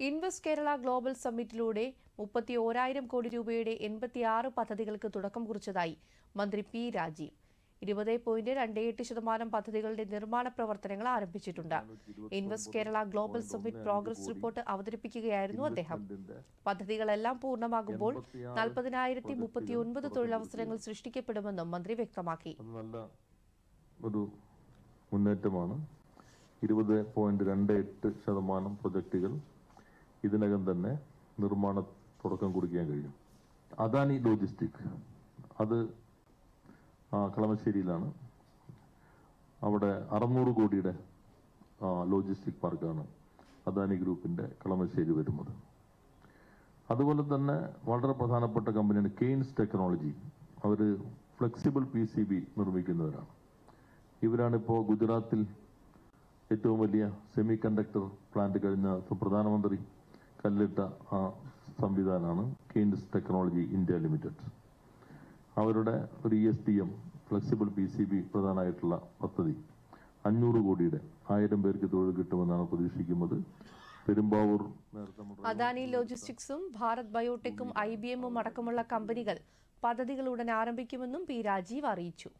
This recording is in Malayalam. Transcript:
ഇൻവെസ്റ്റ് കേരള ഗ്ലോബൽ സമ്മിറ്റിലൂടെ 31,000 കോടി രൂപയുടെ 86 പദ്ധതികൾക്ക് തുടക്കം കുറിച്ചതായി മന്ത്രി പി രാജീവ്. 20.28% പദ്ധതികളുടെ നിർമ്മാണ പ്രവർത്തനങ്ങൾ ആരംഭിച്ചിട്ടുണ്ട്. Invest Kerala global summit progress report അവതരിപ്പിക്കുകയായിരുന്നു അദ്ദേഹം. പദ്ധതികളെല്ലാം പൂർണ്ണമാകുമ്പോൾ 40,039 തൊഴിലവസരങ്ങൾ സൃഷ്ടിക്കപ്പെടുമെന്നും മന്ത്രി വ്യക്തമാക്കി. മുന്നേറ്റമാണ്. 20.28% പ്രൊജക്ടുകൾ ഇതിനകം തന്നെ നിർമ്മാണ തുടക്കം കുറിക്കാൻ കഴിയും. അദാനി ലോജിസ്റ്റിക് അത് കളമശ്ശേരിയിലാണ്. അവിടെ 600 കോടിയുടെ ലോജിസ്റ്റിക് പാർക്കാണ് അദാനി ഗ്രൂപ്പിന്റെ കളമശ്ശേരി വരുന്നത്. അതുപോലെ തന്നെ വളരെ പ്രധാനപ്പെട്ട കമ്പനിയാണ് കെയ്ൻസ് ടെക്നോളജി. അവർ ഫ്ലെക്സിബിൾ PCB നിർമ്മിക്കുന്നവരാണ്. ഇവരാണിപ്പോൾ ഗുജറാത്തിൽ ഏറ്റവും വലിയ സെമി കണ്ടക്ടർ പ്ലാന്റ് കഴിഞ്ഞ പ്രധാനമന്ത്രി കല്ലിട്ട സംവിധാനമാണ് കെയ്ൻസ് ടെക്നോളജി ഇന്ത്യ ലിമിറ്റഡ്. അവരുടെ ഒരു ESDM ഫ്ലെക്സിബിൾ PCB പ്രധാനമായിട്ടുള്ള പദ്ധതി 500 കോടിയുടെ 1000 പേർക്ക് തൊഴിൽ കിട്ടുമെന്നാണ് പ്രതീക്ഷിക്കുന്നത്. പെരുമ്പാവൂർ അദാനി ലോജിസ്റ്റിക്സും ഭാരത് ബയോടെക്കും IBM അടക്കമുള്ള കമ്പനികൾ പദ്ധതികൾ ഉടൻ ആരംഭിക്കുമെന്നും പി രാജീവ് അറിയിച്ചു.